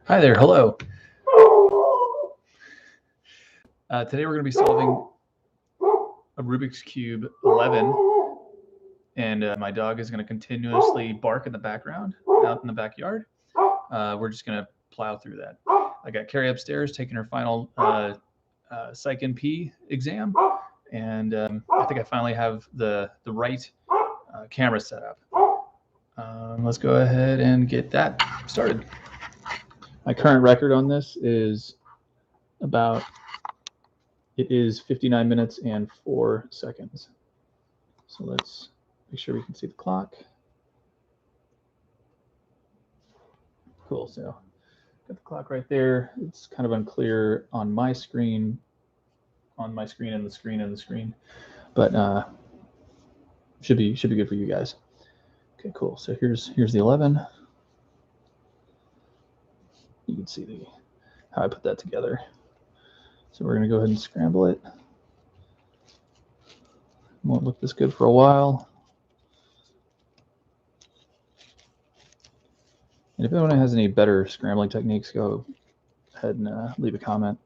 Hi there, hello. Today we're going to be solving a Rubik's Cube 11, and my dog is going to continuously bark in the background out in the backyard. We're just going to plow through that. I got Carrie upstairs taking her final Psych NP exam, and I think I finally have the right camera set up. Let's go ahead and get that started. My current record on this is it is 59 minutes and 4 seconds. So let's make sure we can see the clock. Cool, so got the clock right there. It's kind of unclear on my screen, and the screen, but should be good for you guys. Okay, cool. So here's the 11. You can see how I put that together. So we're gonna go ahead and scramble it. Won't look this good for a while. And if anyone has any better scrambling techniques, go ahead and leave a comment.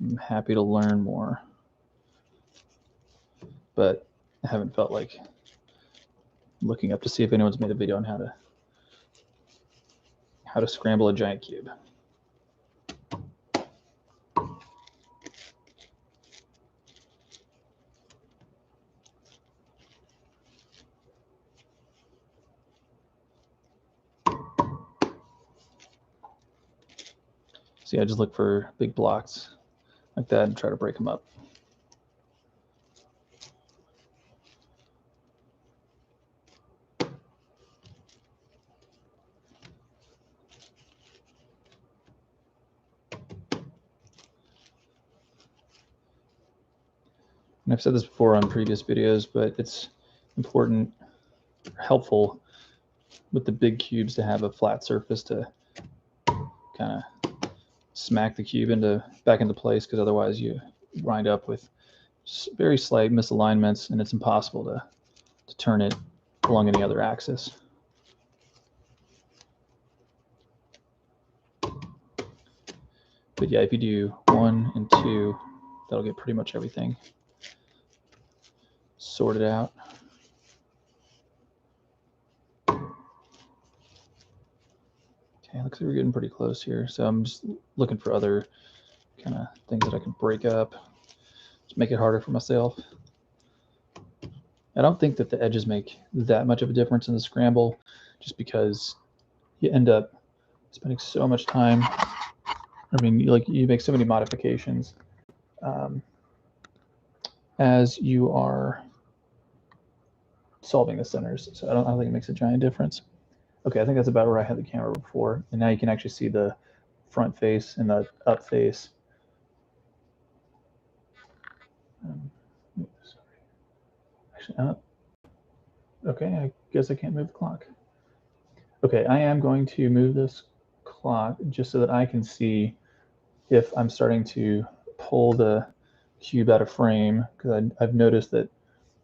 I'm happy to learn more, but I haven't felt like looking up to see if anyone's made a video on how to scramble a giant cube. See, I just look for big blocks like that and try to break them up. And I've said this before on previous videos, but it's important, helpful with the big cubes to have a flat surface to kind of smack the cube back into place, because otherwise you wind up with very slight misalignments and it's impossible to turn it along any other axis. But yeah, if you do 1 and 2, that'll get pretty much everything sorted out. Okay, looks like we're getting pretty close here. So I'm just looking for other kind of things that I can break up, just make it harder for myself. I don't think that the edges make that much of a difference in the scramble, just because you end up spending so much time. I mean, you make so many modifications as you are solving the centers. So I don't think it makes a giant difference. Okay, I think that's about where I had the camera before, and now you can actually see the front face and the up face. Actually, okay, I guess I can't move the clock. Okay, I am going to move this clock just so that I can see if I'm starting to pull the cube out of frame, because I've noticed that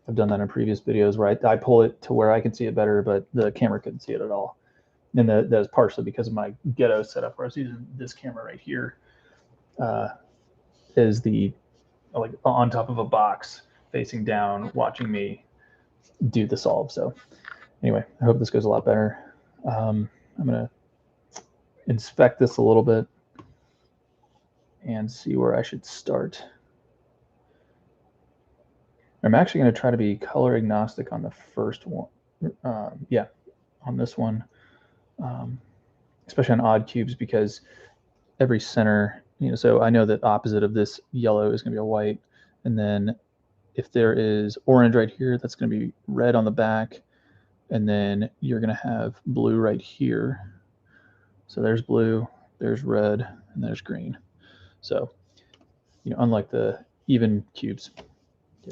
I've done that in previous videos where I pull it to where I can see it better, but the camera couldn't see it at all. And that is partially because of my ghetto setup, where I was using this camera right here as like on top of a box facing down, watching me do the solve. So anyway, I hope this goes a lot better. I'm gonna inspect this a little bit and see where I should start. I'm actually going to try to be color agnostic on the first one. Yeah, on this one, especially on odd cubes, because every center, so I know that opposite of this yellow is going to be a white. And then if there is orange right here, that's going to be red on the back. And then you're going to have blue right here. So there's blue, there's red, and there's green. So, unlike the even cubes,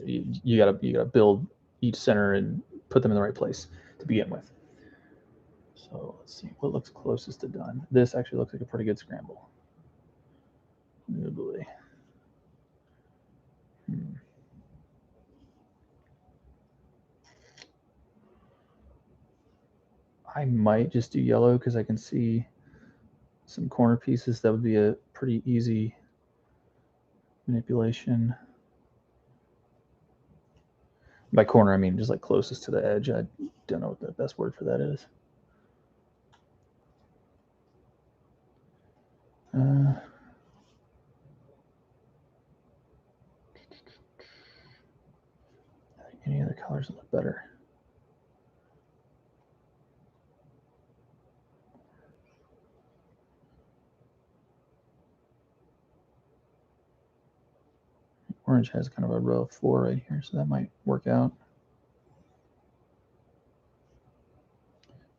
you gotta build each center and put them in the right place to begin with. So let's see what looks closest to done. This actually looks like a pretty good scramble. Oh boy. I might just do yellow because I can see some corner pieces, that would be a pretty easy manipulation. By corner, I mean just like closest to the edge. I don't know what the best word for that is. I think any other colors look better. Orange has kind of a row of 4 right here, so that might work out.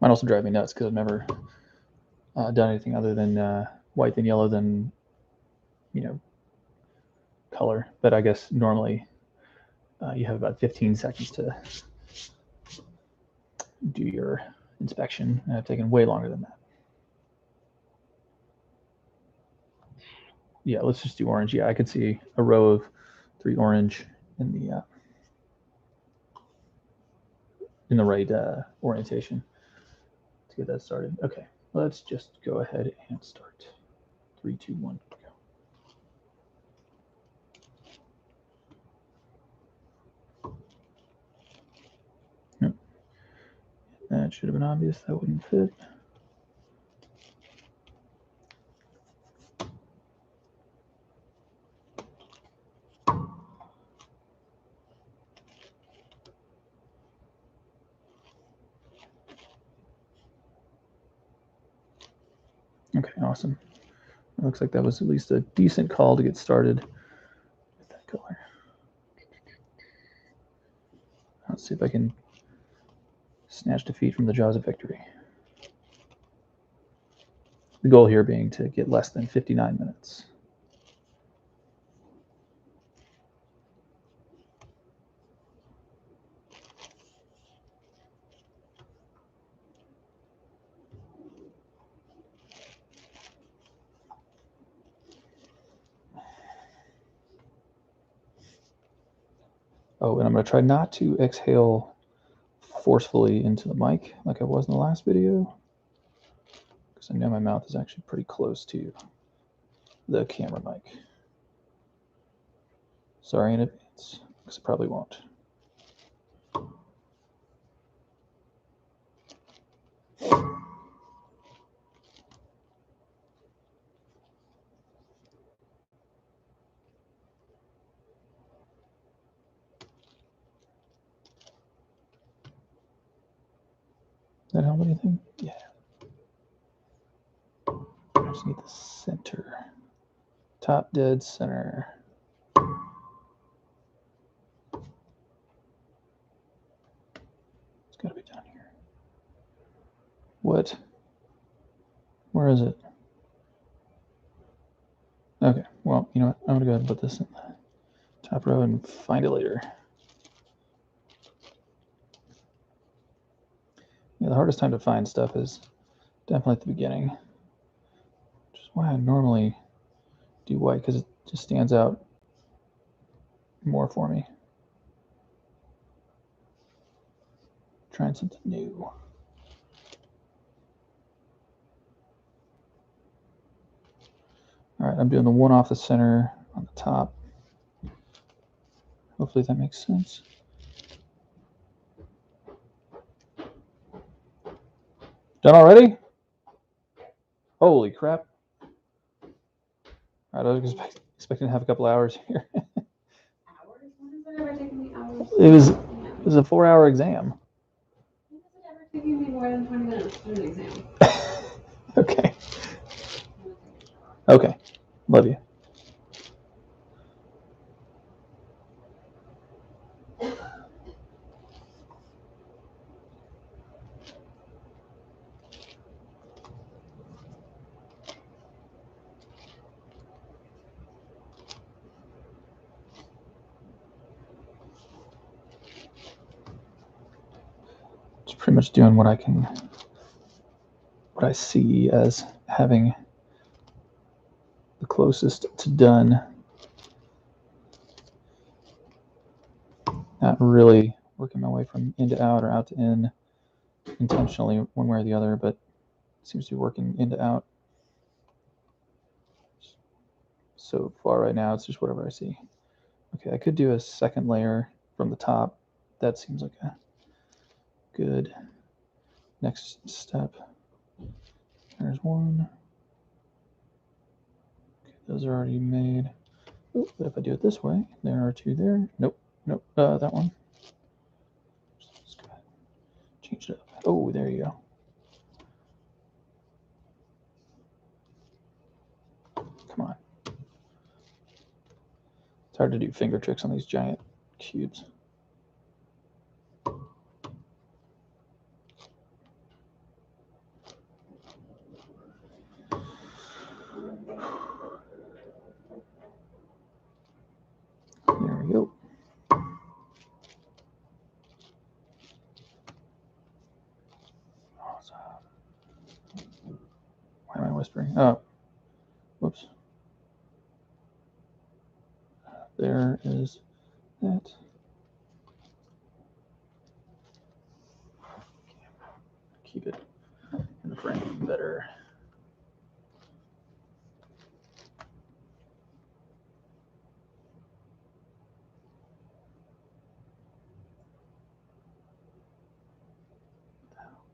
Might also drive me nuts because I've never done anything other than white then yellow then, you know, color. But I guess normally you have about 15 seconds to do your inspection, and I've taken way longer than that. Yeah, let's just do orange. Yeah, I could see a row of 3 orange in the right orientation to get that started. Okay, let's just go ahead and start. 3, 2, 1, go. Yep. That should have been obvious. That wouldn't fit. Okay, awesome. It looks like that was at least a decent call to get started with that color. Let's see if I can snatch defeat from the jaws of victory. The goal here being to get less than 59 minutes. Oh, and I'm going to try not to exhale forcefully into the mic like I was in the last video, because I know my mouth is actually pretty close to the camera mic. Sorry in advance, because I probably won't. That help anything? Yeah. I just need the center. Top dead center. It's got to be down here. What? Where is it? Okay, well, you know what? I'm going to go ahead and put this in the top row and find it later. Yeah, the hardest time to find stuff is definitely at the beginning, which is why I normally do white, because it just stands out more for me. Trying something new. All right, I'm doing the one off the center on the top. Hopefully that makes sense. Done already? Holy crap. All right, I was expecting to have a couple hours here. Hours? When has it ever taken me hours? It was a 4-hour exam. When has it ever taken me more than 20 minutes to do an exam? Okay. Okay. Love you. Just pretty much doing what I see as having the closest to done. Not really working my way from in to out or out to in intentionally one way or the other, but it seems to be working in to out. so far right now, it's just whatever I see. Okay, I could do a second layer from the top. That seems like a good next step. There's one. Okay, those are already made. Ooh, but if I do it this way, there are two there. Nope, nope, that one. Let's go ahead. Change it up. Oh, there you go. Come on. It's hard to do finger tricks on these giant cubes. There we go. Why am I whispering? Oh, whoops. There is that. Keep it in the frame better.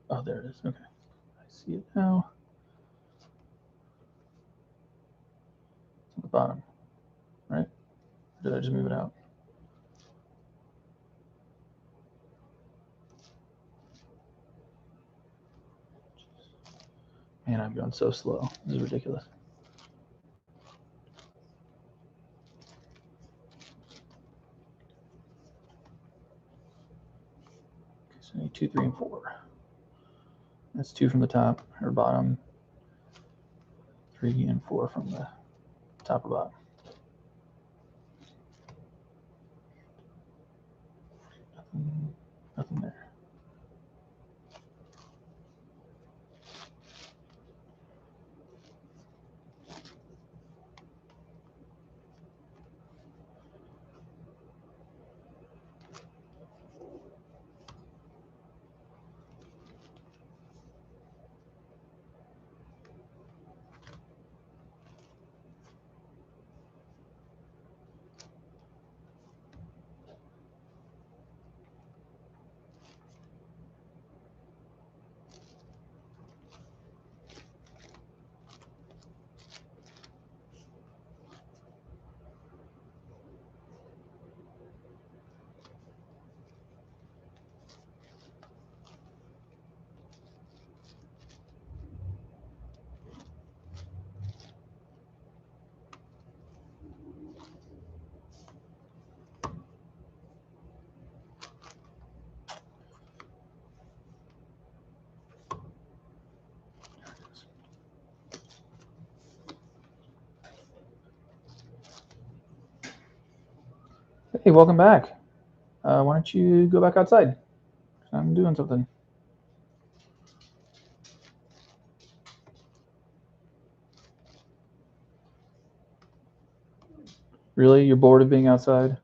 Oh, there it is. Okay. I see it now. It's at the bottom, right? Or did I just move it out? Man, I'm going so slow. This is ridiculous. Okay, so I need 2, 3, and 4. That's 2 from the top or bottom. 3 and 4 from the top or bottom. Nothing there. Hey, welcome back. Why don't you go back outside? I'm doing something. Really? You're bored of being outside?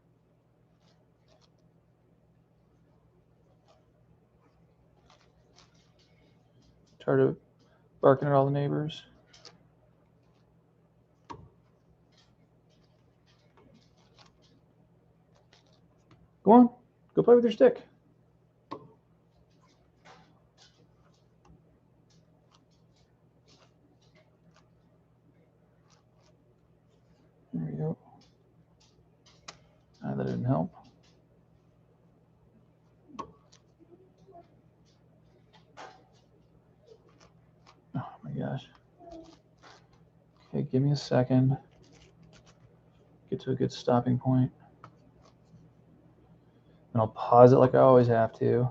Tired of barking at all the neighbors? Go on. Go play with your stick. There you go. That didn't help. Oh my gosh. Okay, give me a second. Get to a good stopping point. And I'll pause it like I always have to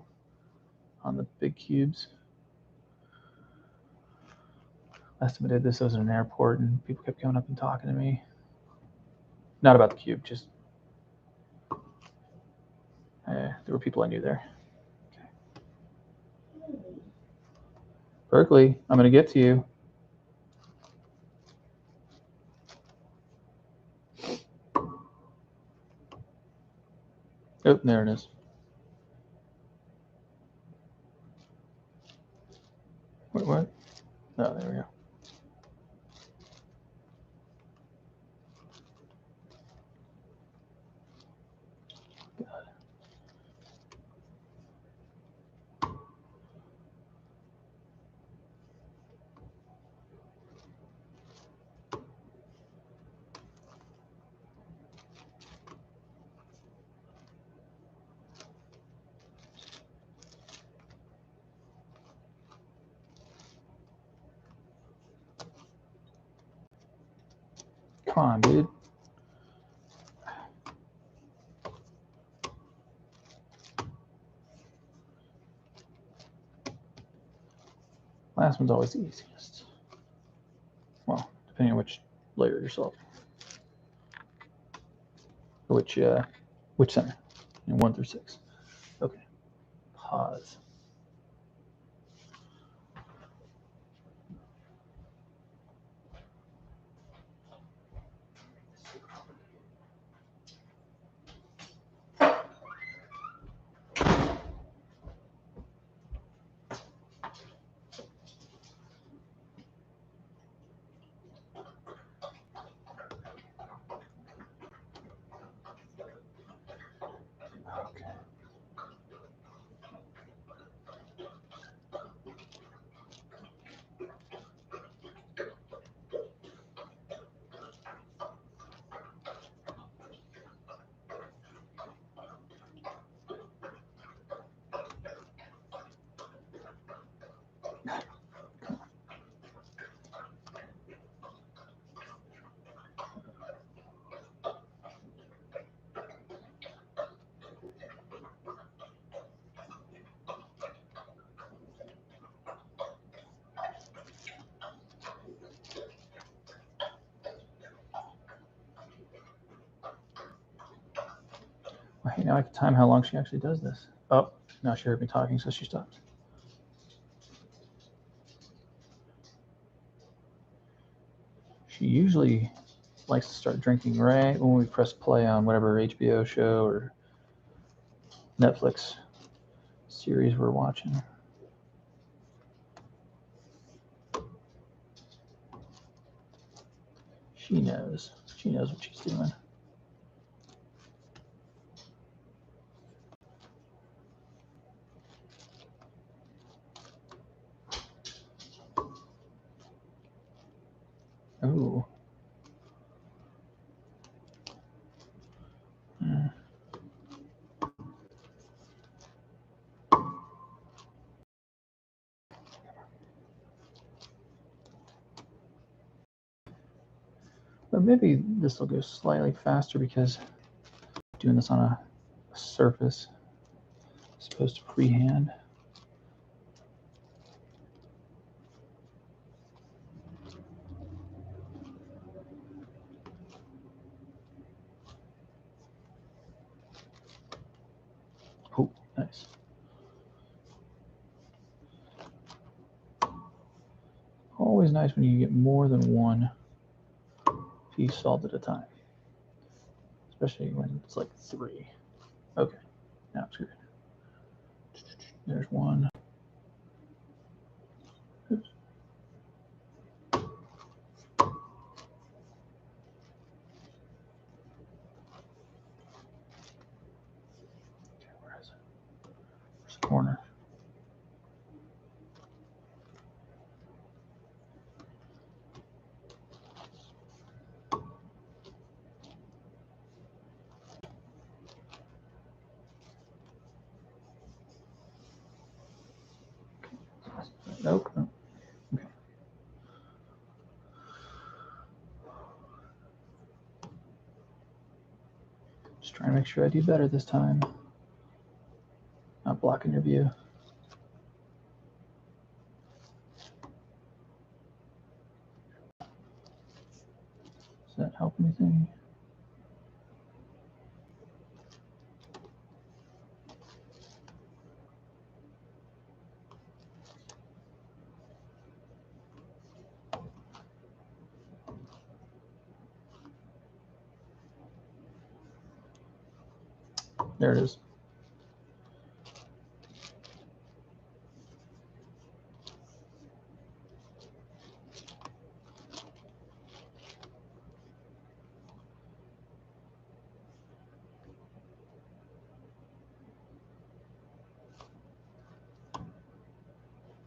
on the big cubes. Last time I did this, I was in an airport and people kept coming up and talking to me. Not about the cube, just there were people I knew there. Okay. Berkeley, I'm going to get to you. Oh, there it is. Wait, what? Oh, there we go. Come on, dude. Last one's always the easiest. Well, depending on which layer you're solving. Which center? 1 through 6. Okay. Pause. Hey, now I can time how long she actually does this. Oh, now she heard me talking, so she stopped. She usually likes to start drinking right when we press play on whatever HBO show or Netflix series we're watching. She knows. She knows what she's doing. Ooh. But maybe this will go slightly faster because I'm doing this on a surface as opposed to freehand. Oh, nice. Always nice when you get more than one piece solved at a time, especially when it's like 3. Okay, now it's good. There's one. Oops. Okay, where is it? Where's the corner? Nope. Okay. Just trying to make sure I do better this time. Not blocking your view. Does that help anything? There it is.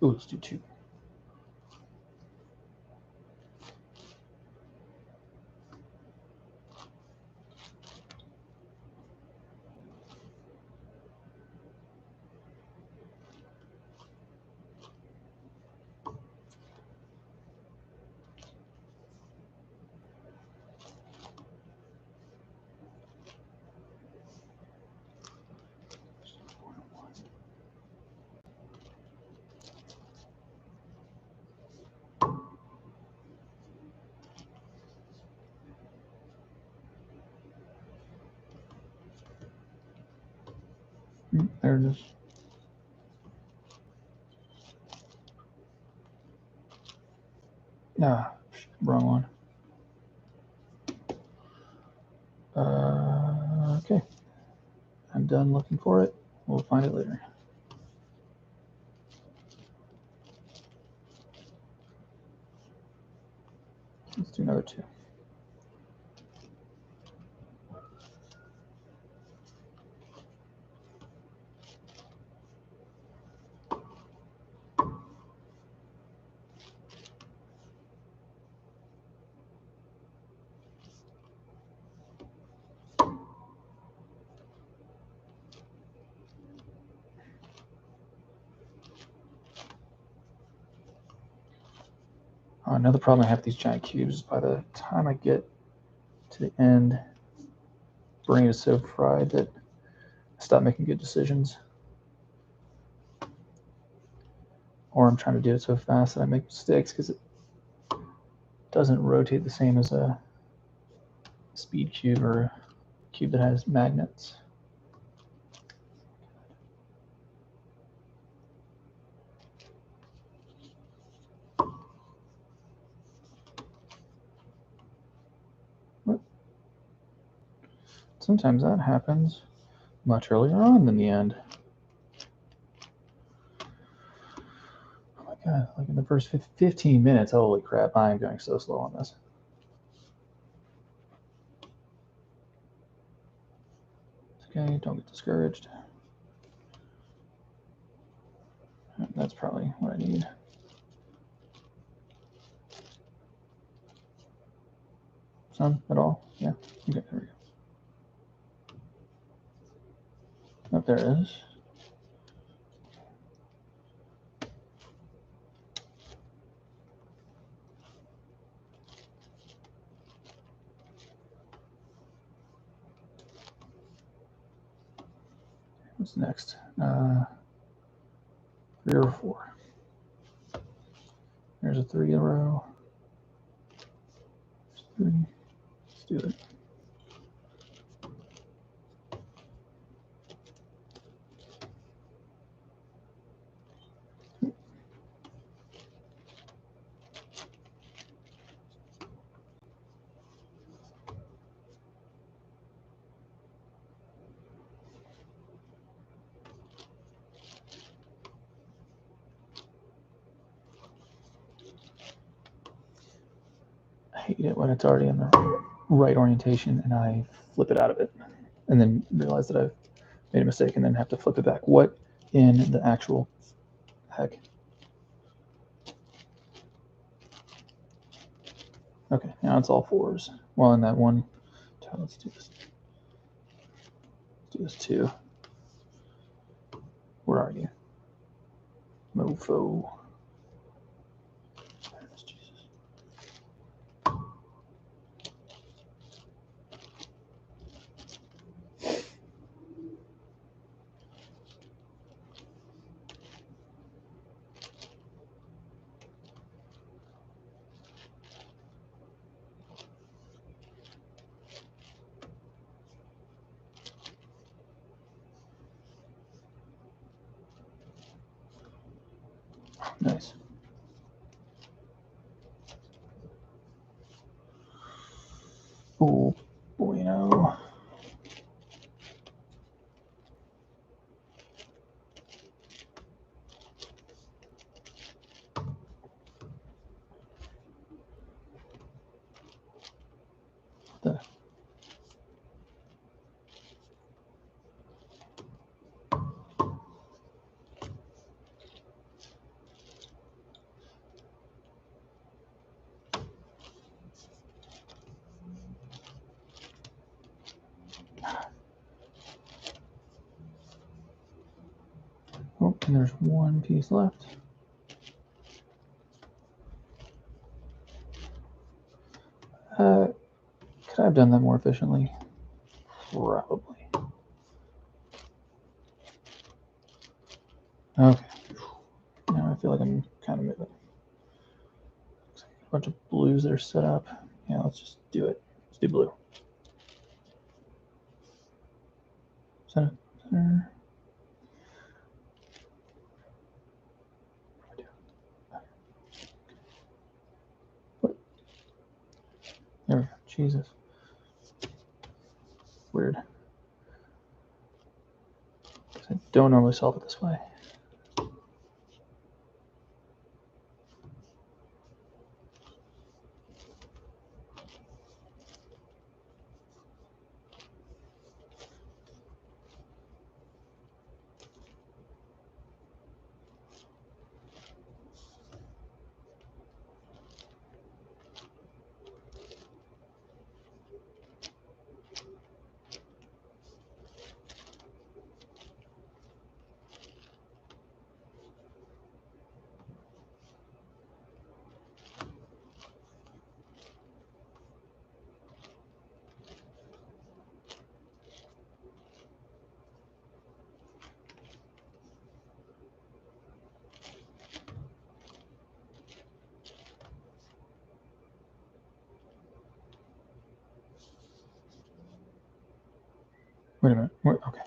Ooh, let's do 2. There it is. Ah, wrong one. Okay. I'm done looking for it. We'll find it later. Let's do another 2. Another problem I have with these giant cubes is by the time I get to the end, brain is so fried that I stop making good decisions. Or I'm trying to do it so fast that I make mistakes because it doesn't rotate the same as a speed cube or a cube that has magnets. Sometimes that happens much earlier on than the end. Oh my god, like in the first 15 minutes, holy crap, I am going so slow on this. Okay, don't get discouraged. That's probably what I need. Some at all? Yeah. Okay, there we go. Oh, there it is. What's next? 3 or 4. There's a 3 in a row. There's 3. Let's do it. I hate it when it's already in the right orientation and I flip it out of it and then realize that I've made a mistake and then have to flip it back. What in the actual heck? Okay, now it's all 4s. Well, in that one, let's do this. Let's do this 2. Where are you? Mofo. Jesus. Nice. Oh, bueno. The Oh, and there's one piece left. Could I have done that more efficiently? Probably. Okay. Now I feel like I'm kind of moving. Looks like a bunch of blues that are set up. Yeah, let's just do it. Let's do blue. Center. There we go. Jesus. Weird. I don't normally solve it this way. Wait a minute. Okay.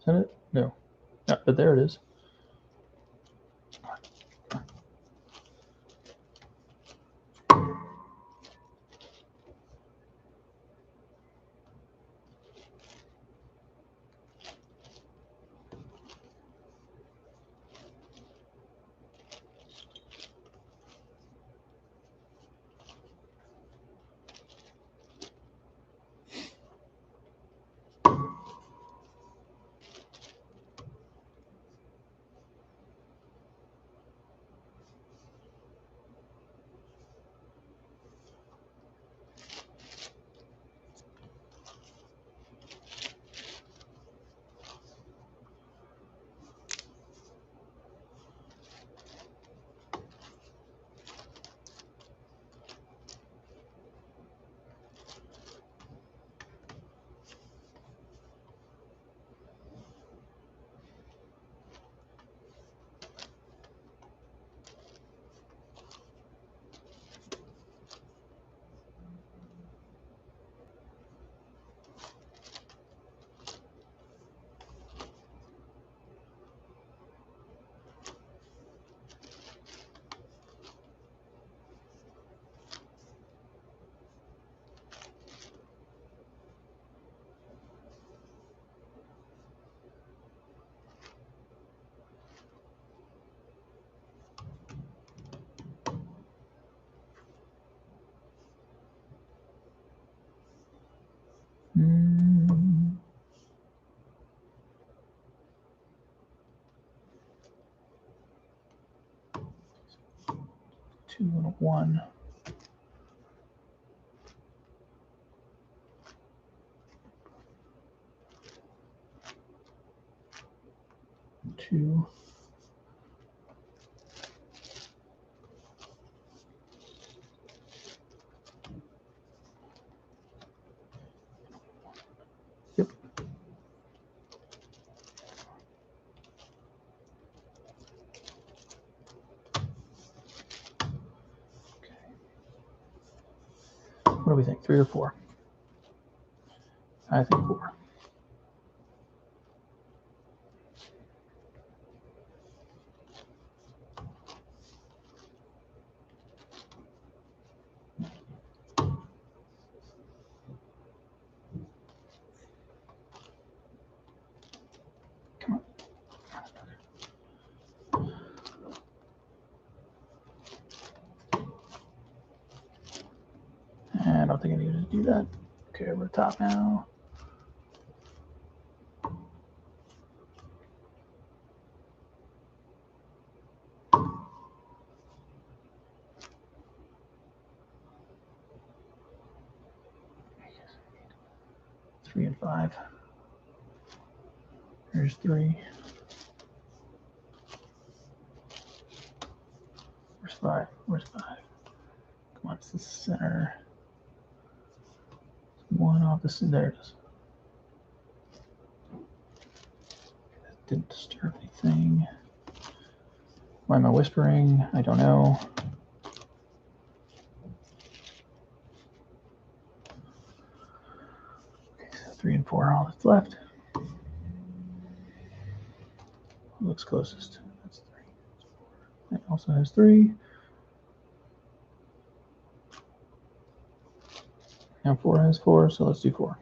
Is that it? No. But there it is. Mm. 2 and a 1. 2. Yep. Okay. What do we think? 3 or 4? I think 4. don't think I needed to do that. Okay, over the top now. Three and five. Here's three. Where's five? Where's five? Come on, it's the center. One off the center. There it is. That didn't disturb anything. Why am I whispering? I don't know. Okay, so 3 and 4 are all that's left. Looks closest. That's 3. It also has 3. Now 4 has 4, so let's do 4.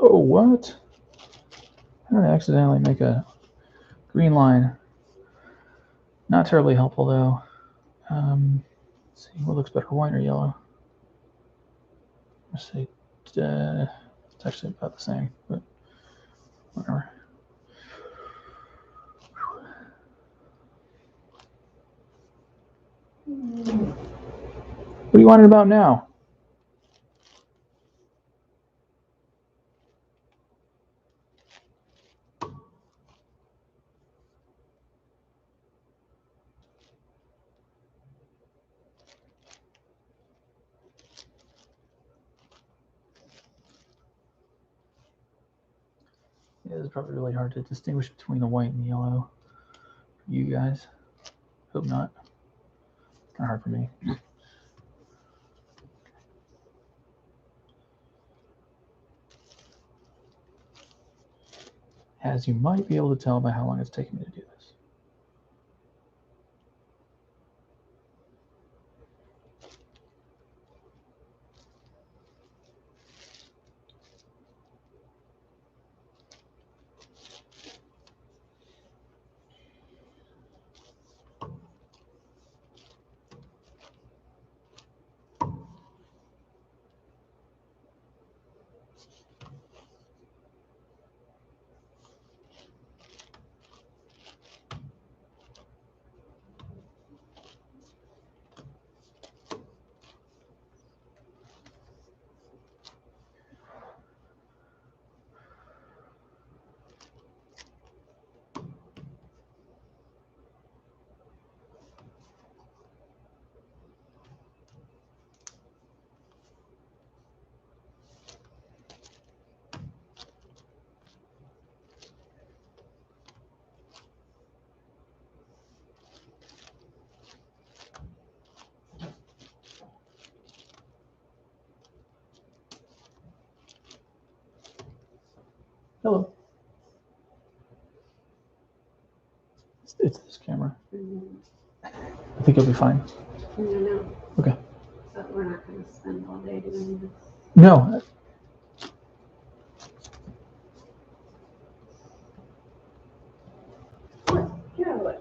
Oh, what? How did I accidentally make a green line? Not terribly helpful, though. Let's see, what looks better, white or yellow? Let's see. It's actually about the same, but whatever. What do you want it about now? Yeah, it's probably really hard to distinguish between the white and the yellow. For you guys. Hope not. Kind of hard for me. As you might be able to tell by how long it's taken me to do this. It's this camera. Mhm. I think you'll be fine. No. Okay. But we're not going to spend all day doing this. No. Get out of the way.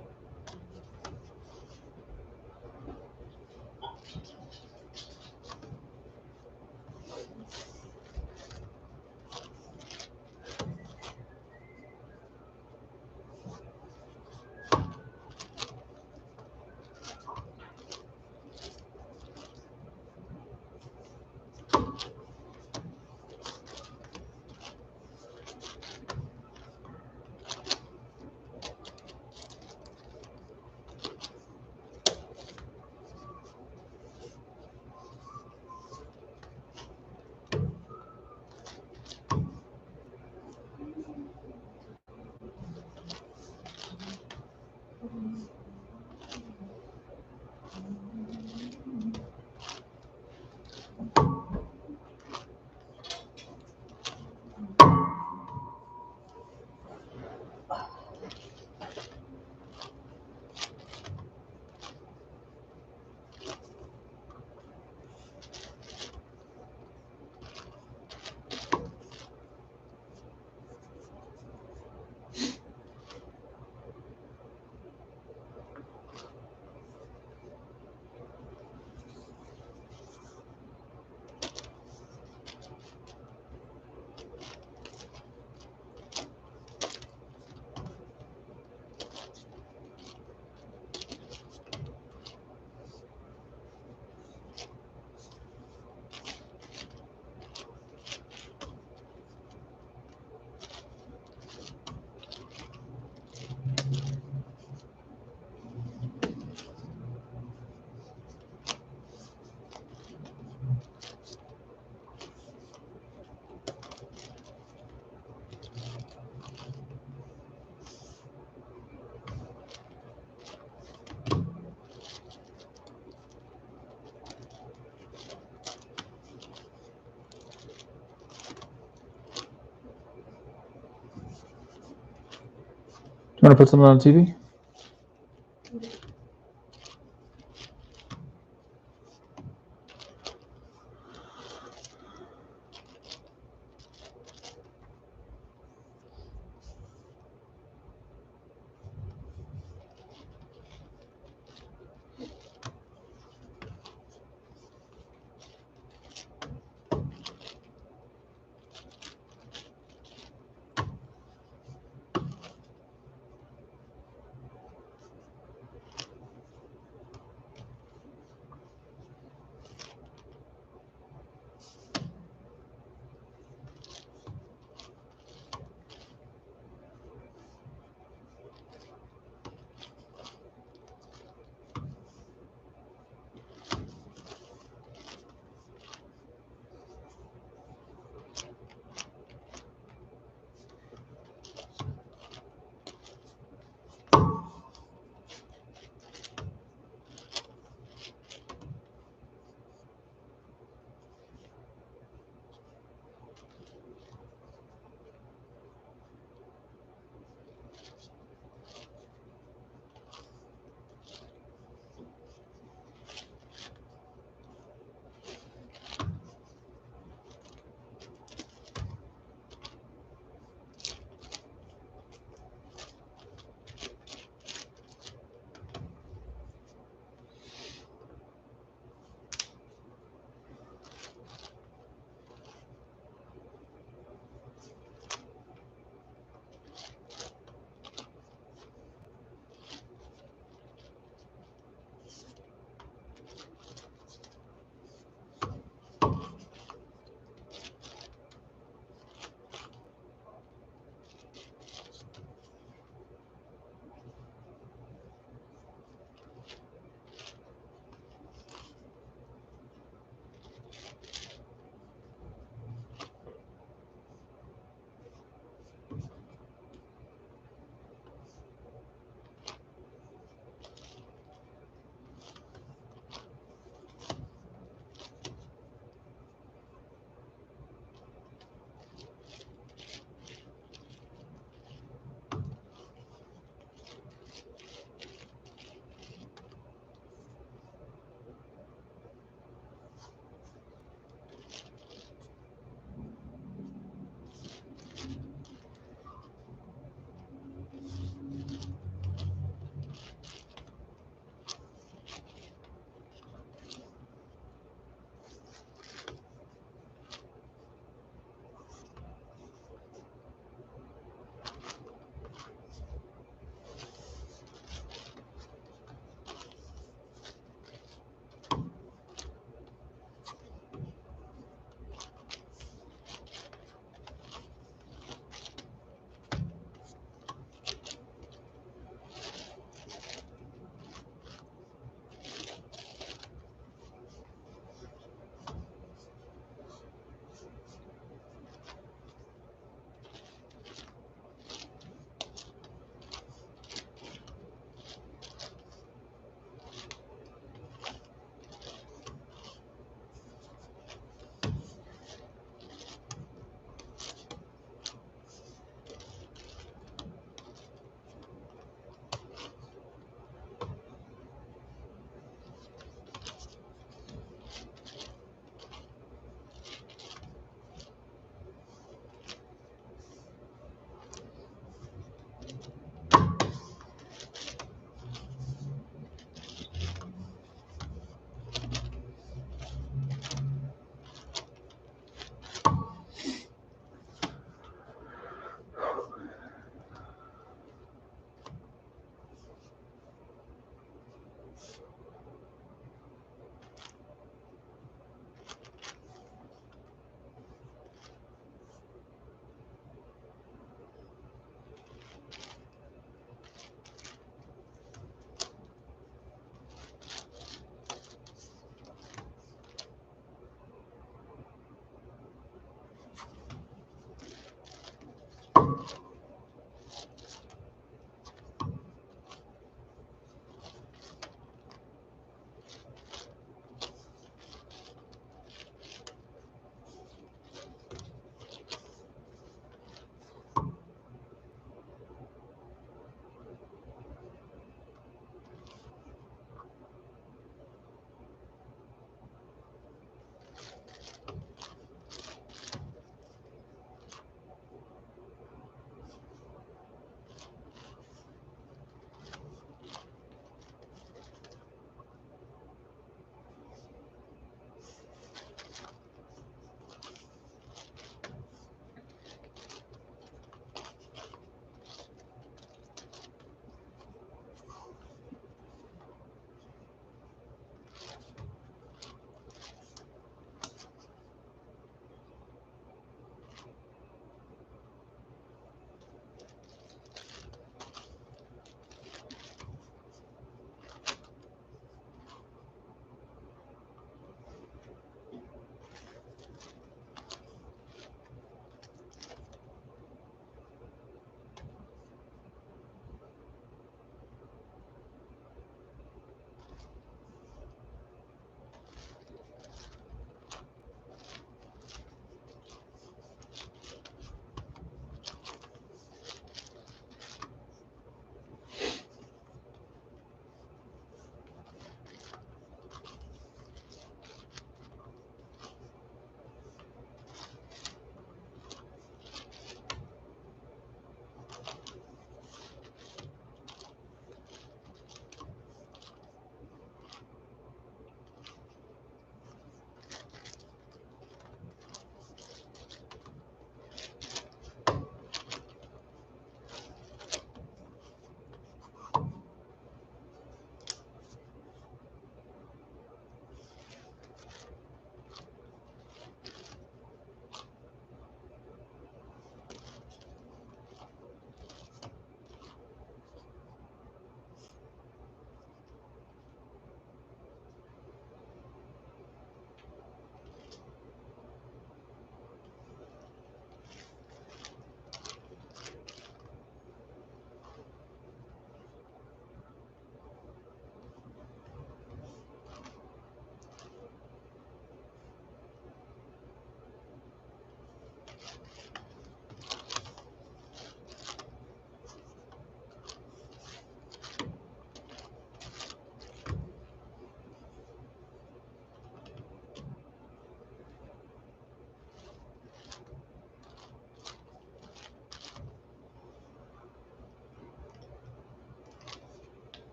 You want to put something on TV?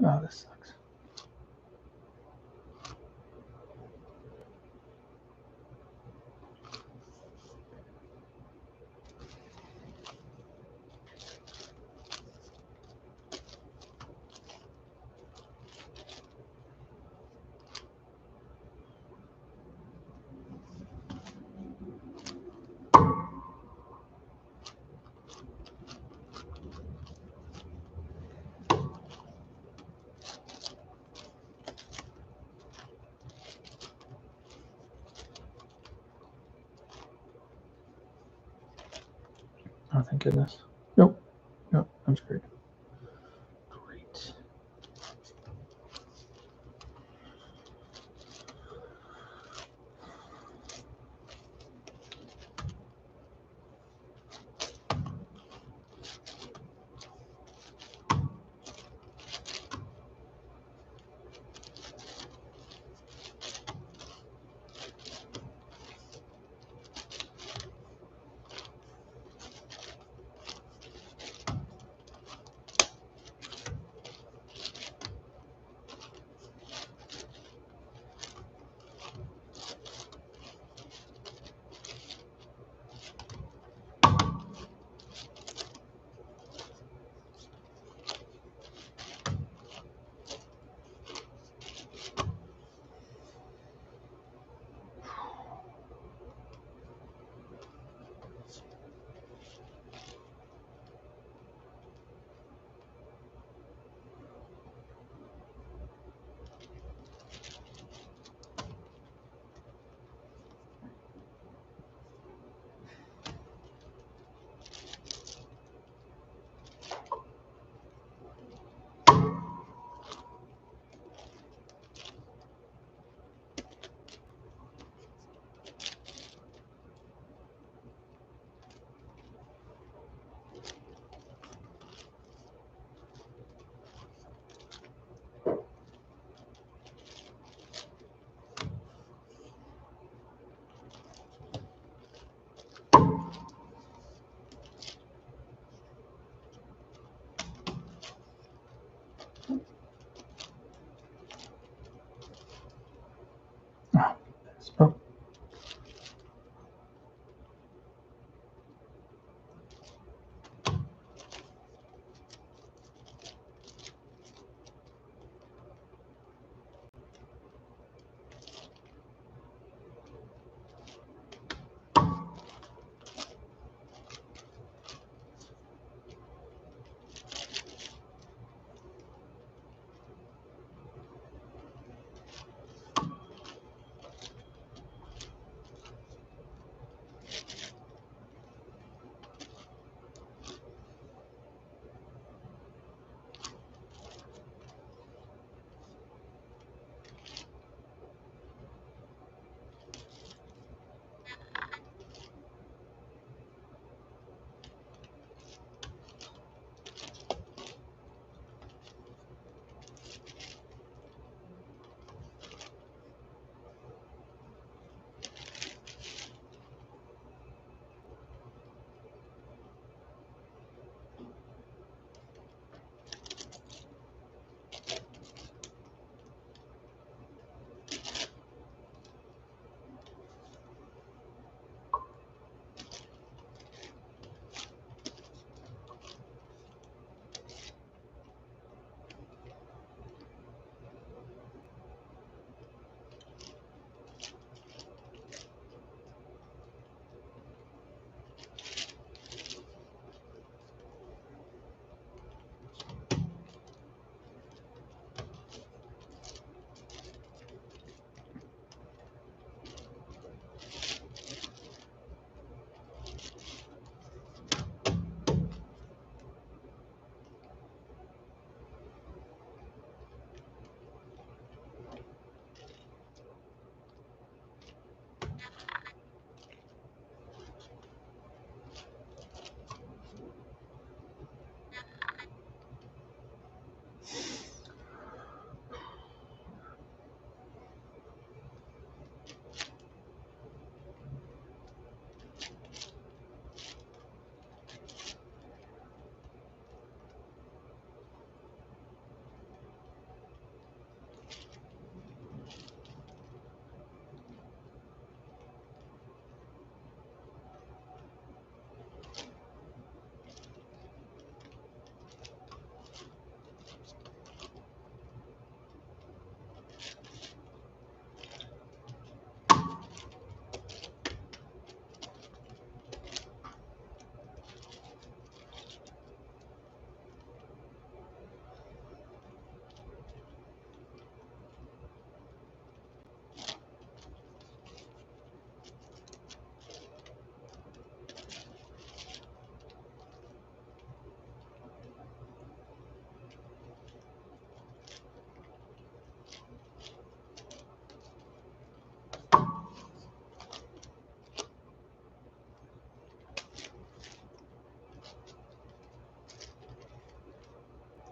Oh, this sucks. Oh, thank goodness. Nope. Nope. I'm screwed. Great.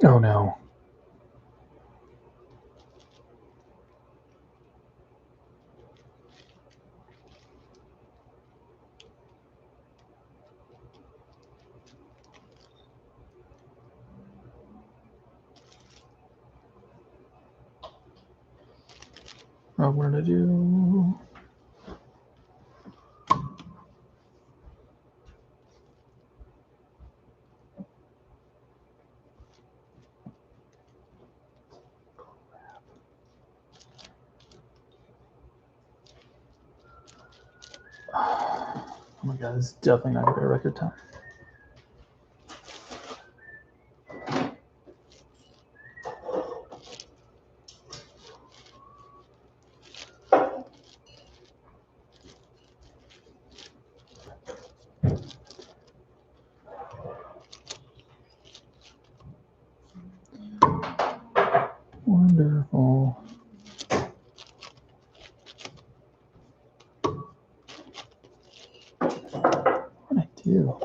Oh no. What did I do? Oh my god, this is definitely not gonna be a record time. Wonderful. What did I do?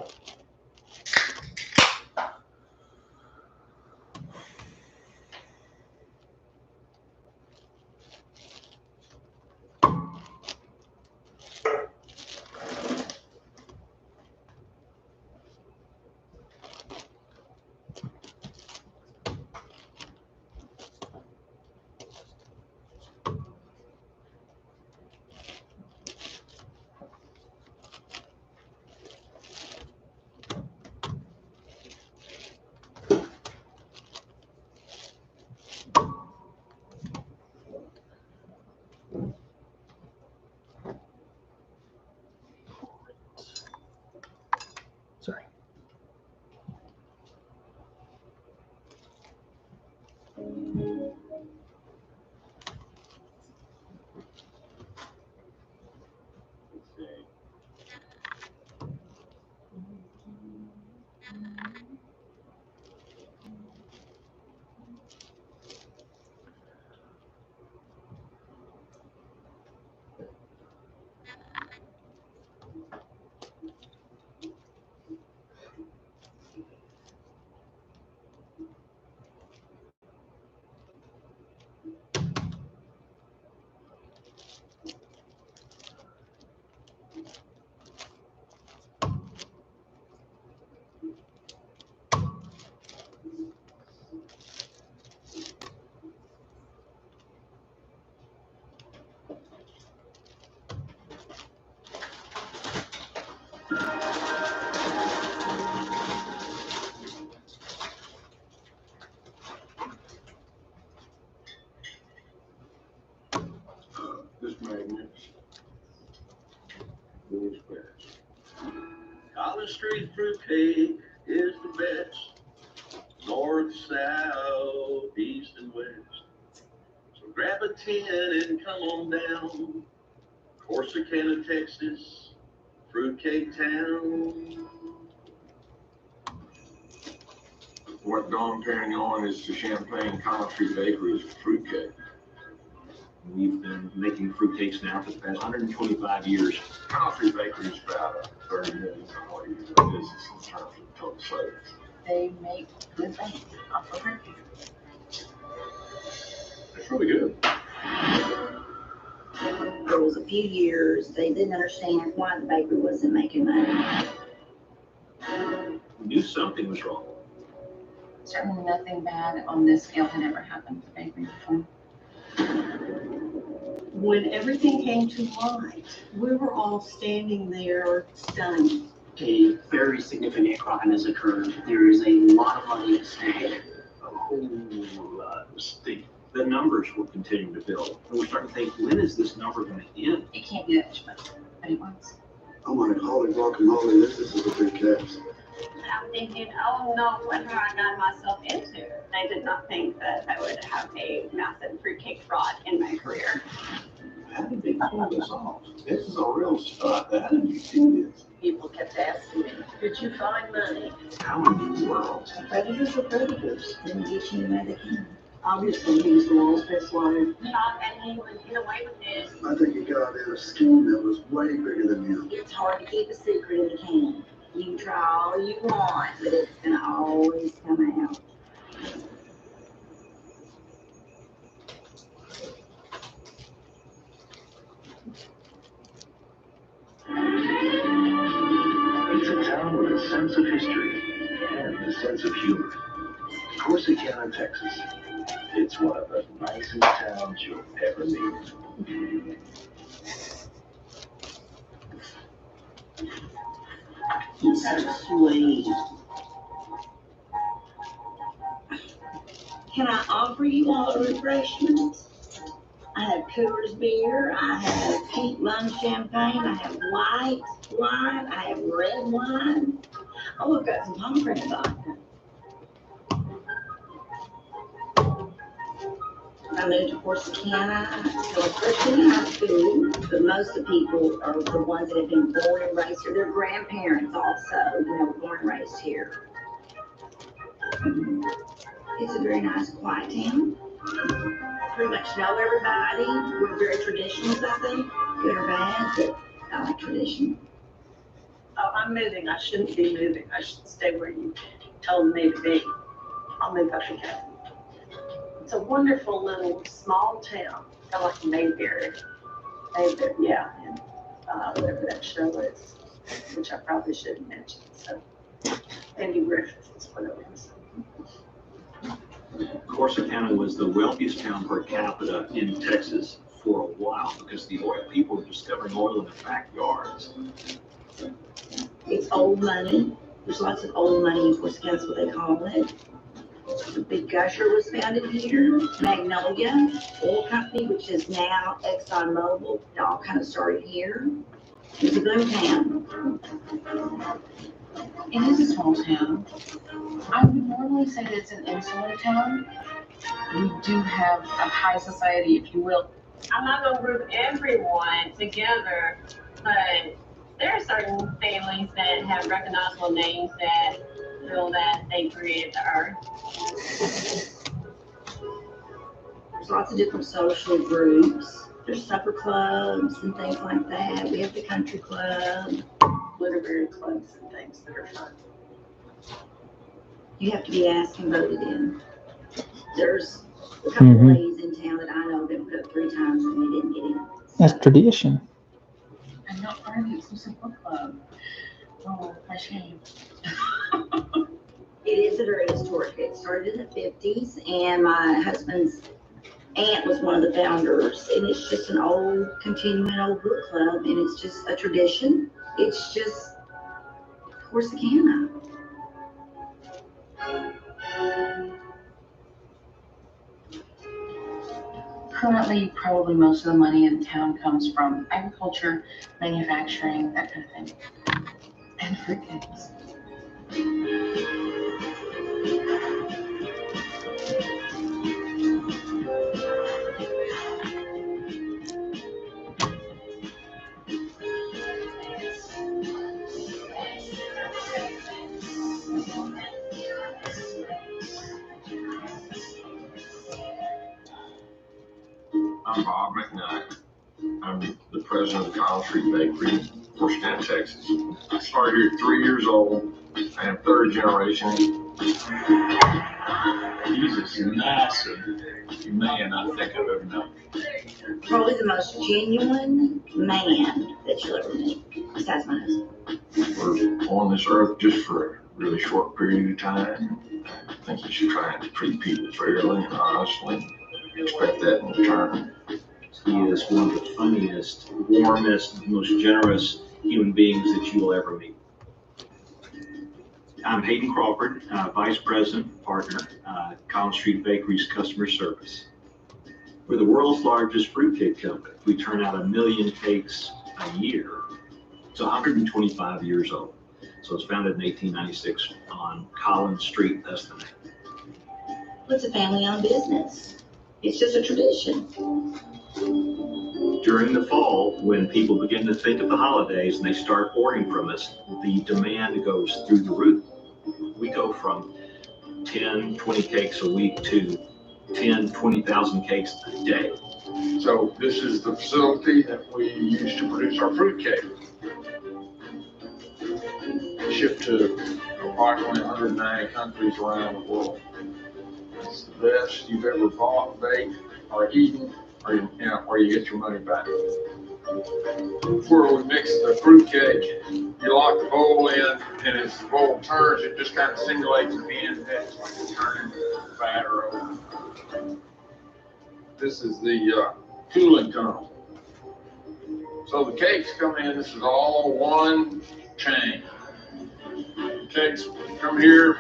Sorry. This magnificent. Louis Bears. College Street fruitcake is the best. North, south, east, and west. So grab a 10 and come on down. Corsicana, Texas, fruitcake town. What Dom Perignon is to Champagne College Street Bakery is to fruitcake. We've been making fruitcakes now for the past 125 years. College Street Bakery is about a $30 million business in terms of total sales. They make good things off of fruitcake. It's really good. There was a few years they didn't understand why the bakery wasn't making money. We knew something was wrong. Certainly nothing bad on this scale had ever happened to bakery before. When everything came to light, we were all standing there stunned. A very significant crime has occurred. There is a lot of money at stake. A whole lot of stake. The numbers were continuing to build. And we're starting to think, when is this number going to end? It can't be that much money, but it was. I'm on a holy guacamole. This is a big catch. I'm thinking, oh no, what have I got myself into? I did not think that I would have a massive fruitcake fraud in my career. How did they pull this off? This is a real stunt. How did you do this? People kept asking me, did you find money? How in the world? Predators are predators. Then get you where they can. Obviously, he was the world's best liar. Thought that he would get away with this. I think he got in a scheme that was way bigger than him. It's hard to keep a secret if you can. You can try all you want, but it's gonna always come out. It's a town with a sense of history and a sense of humor. Corsicana, Texas. It's one of the nicest towns you'll ever meet. He's so sweet. Can I offer you all refreshments? I have Cooper's beer, I have pink bun champagne, I have white wine, I have red wine. Oh, I've got some pomegranate vodka. I moved to Corsicana, so especially in high school, but most of the people are the ones that have been born and raised here. Their grandparents also, were born and raised here. It's a very nice, quiet town. Pretty much know everybody. We're very traditionalists, I think, good or bad, but I like tradition. Oh, I'm moving. I shouldn't be moving. I should stay where you told me to be. I'll move up again. It's a wonderful little small town, kind of like Mayberry. Mayberry, yeah, and whatever that show is, which I probably shouldn't mention. So, Andy Griffith is what it was. Corsicana was the wealthiest town per capita in Texas for a while because the oil people were discovering oil in their backyards. It's old money. There's lots of old money in Corsicana, that's what they call it. The Big Gusher was founded here. Magnolia Oil Company, which is now ExxonMobil, it all kind of started here. It's a boom town. It is a small town. I would normally say that it's an insular town. We do have a high society, if you will. I'm not gonna group everyone together, but there are certain families that have recognizable names that feel that they created the earth. There's lots of different social groups. There's supper clubs and things like that. We have the country club. Literary clubs and things that are fun. You have to be asked and voted in. There's a couple of ladies in town that I know that put up 3 times and they didn't get in. That's tradition. I'm not part of the exclusive book club. Oh, my shame. It is a very historic. It started in the 50s, and my husband's aunt was one of the founders. And it's just an old, continuing old book club, and it's just a tradition. It's just Corsicana. Currently, probably most of the money in town comes from agriculture, manufacturing, that kind of thing, and fruitcakes. I'm Bob McKnight. I'm the president of the Collins Street Bakery in Corsicana, Texas. I started here at 3 years old. I am 3rd generation. He's as nice a man I think I've ever known. Probably the most genuine man that you'll ever meet, besides my husband. We're on this earth just for a really short period of time. I think you should try and treat people fairly and honestly. Expect that in return. He is one of the funniest, warmest, most generous human beings that you will ever meet. I'm Hayden Crawford, Vice President, Partner, Collins Street Bakery's Customer Service. We're the world's largest fruitcake company. We turn out 1 million cakes a year. It's 125 years old. So it's founded in 1896 on Collins Street, that's the name. It's a family-owned business. It's just a tradition. During the fall, when people begin to think of the holidays and they start ordering from us, the demand goes through the roof. We go from 10, 20 cakes a week to 10, 20,000 cakes a day. So this is the facility that we use to produce our fruitcake. Shipped to approximately 190 countries around the world. best you've ever bought, baked, or eaten, or you get your money back. Before we mix the fruit cake, you lock the bowl in, and as the bowl turns, it just kind of simulates an end. It's like it's turning the batter over. This is the cooling tunnel. So the cakes come in, this is all one chain. Cakes come here,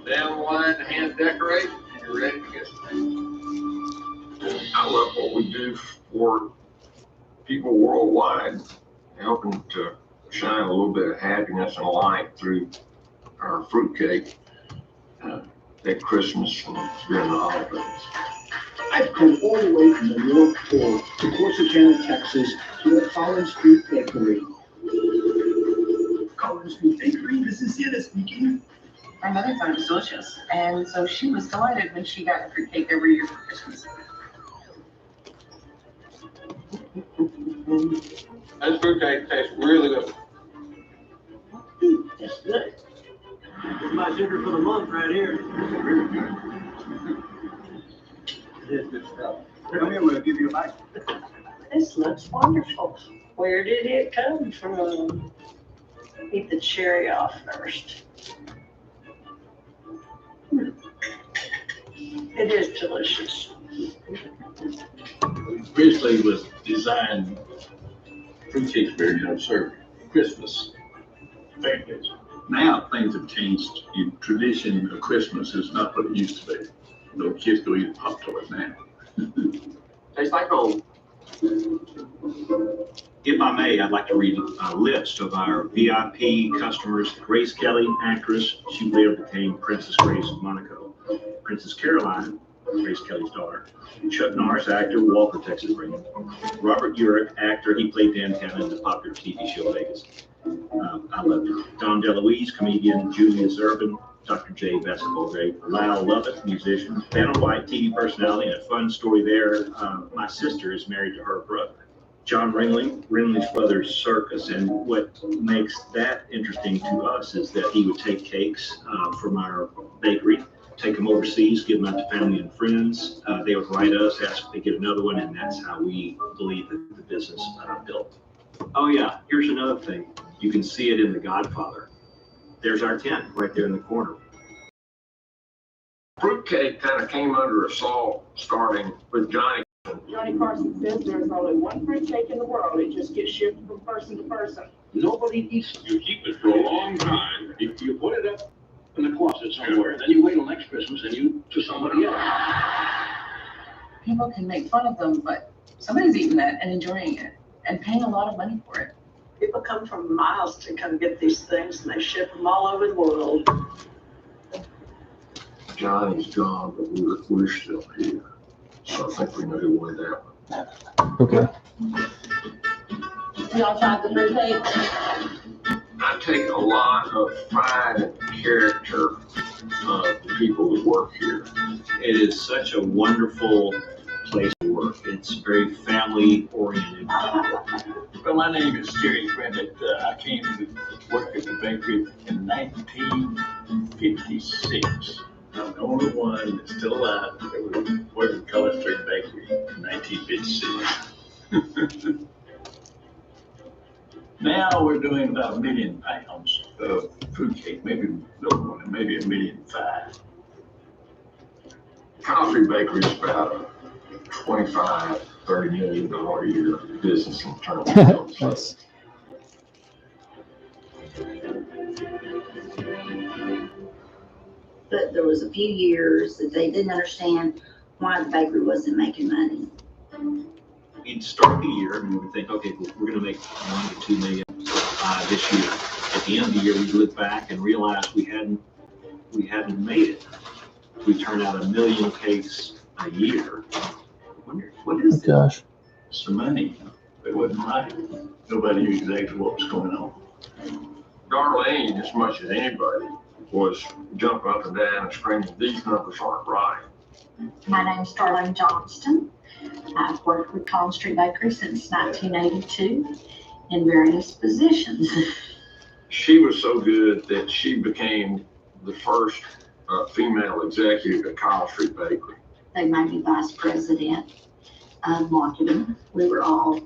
down the line to hand decorate, and you're ready to get. I love what we do for people worldwide, helping to shine a little bit of happiness and light through our fruitcake at Christmas and during the holidays. I've come all the way from the North Pole to Corsicana, Texas, to the Collins Street Bakery. Collins Street Bakery, this is Santa speaking. My mother thought it was delicious, and so she was delighted when she got a fruitcake every year for Christmas. This fruitcake tastes really good. That's good. It's my dinner for the month right here. It is good stuff. Come here, we'll give you a bite. This looks wonderful. Where did it come from? Eat the cherry off first. It is delicious. Originally was designed, fruitcake's very observed, Christmas families. Now things have changed. The tradition of Christmas is not what it used to be. No kids go eat Pop-Tarts now. Tastes like old. If I may, I'd like to read a list of our VIP customers. Grace Kelly, actress. She later became Princess Grace of Monaco. Princess Caroline, Grace Kelly's daughter. Chuck Norris, actor, Walker, Texas Ranger. Robert Urich, actor. He played downtown in the popular TV show Vegas. I love her. Don DeLuise, comedian. Julius Urban, Dr. J, basketball great. Lyle Lovett, musician. Vanna White, TV personality. And a fun story there. My sister is married to her brother, John Ringling, Ringling's Brothers Circus. And what makes that interesting to us is that he would take cakes from our bakery, take them overseas, give them out to family and friends. They would write us, ask if they get another one, and that's how we believe that the business built. Oh yeah, here's another thing. You can see it in The Godfather. There's our tent right there in the corner. Fruitcake kind of came under assault, starting with Johnny. Johnny Carson says there's only one fruitcake in the world. It just gets shipped from person to person. Nobody eats it. You keep it for a long time. You put it up in the closet somewhere, then you wait till next Christmas and you to somebody else. People can make fun of them, but somebody's eating that and enjoying it and paying a lot of money for it. People come from miles to come get these things, and they ship them all over the world. Johnny's gone, but we're still here. So I think we know who won that one. Okay. Y'all tried the fruitcake? I take a lot of pride in the character of the people that work here. It is such a wonderful place to work. It's very family oriented. Well, my name is Jerry Credit. I came to work at the bakery in 1956. I'm the only one that's still alive that was working at Collins Street Bakery in 1956. Now we're doing about 1 million pounds of fruitcake, maybe a little more than maybe 1.5 million. Collins Street Bakery is about a $25-30 million a year business in terms of Nice. But there was a few years that they didn't understand why the bakery wasn't making money. We'd start the year and we would think, okay, well, we're going to make 1 to 2 million this year. At the end of the year, we'd look back and realize we hadn't made it. We turn out 1 million cakes a year. I wonder, what is it? Gosh. It's the money. It wasn't right. Nobody knew exactly what was going on. Darlene, as much as anybody, was jumping up and down and screaming, these numbers aren't right. My name's Darlene Johnston. I've worked with Collins Street Bakery since 1982 in various positions. She was so good that she became the first female executive at College Street Bakery. They made me vice president of marketing. We were all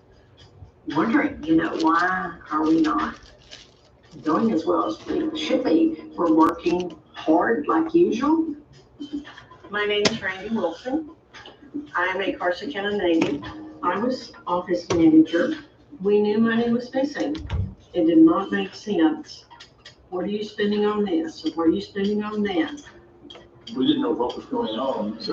wondering, why are we not doing as well as we should be? We're working hard like usual. My name is Randy Wilson. I am a Corsicana native. I was office manager. We knew money was missing. It did not make sense. What are you spending on this? What are you spending on that? We didn't know what was going on, so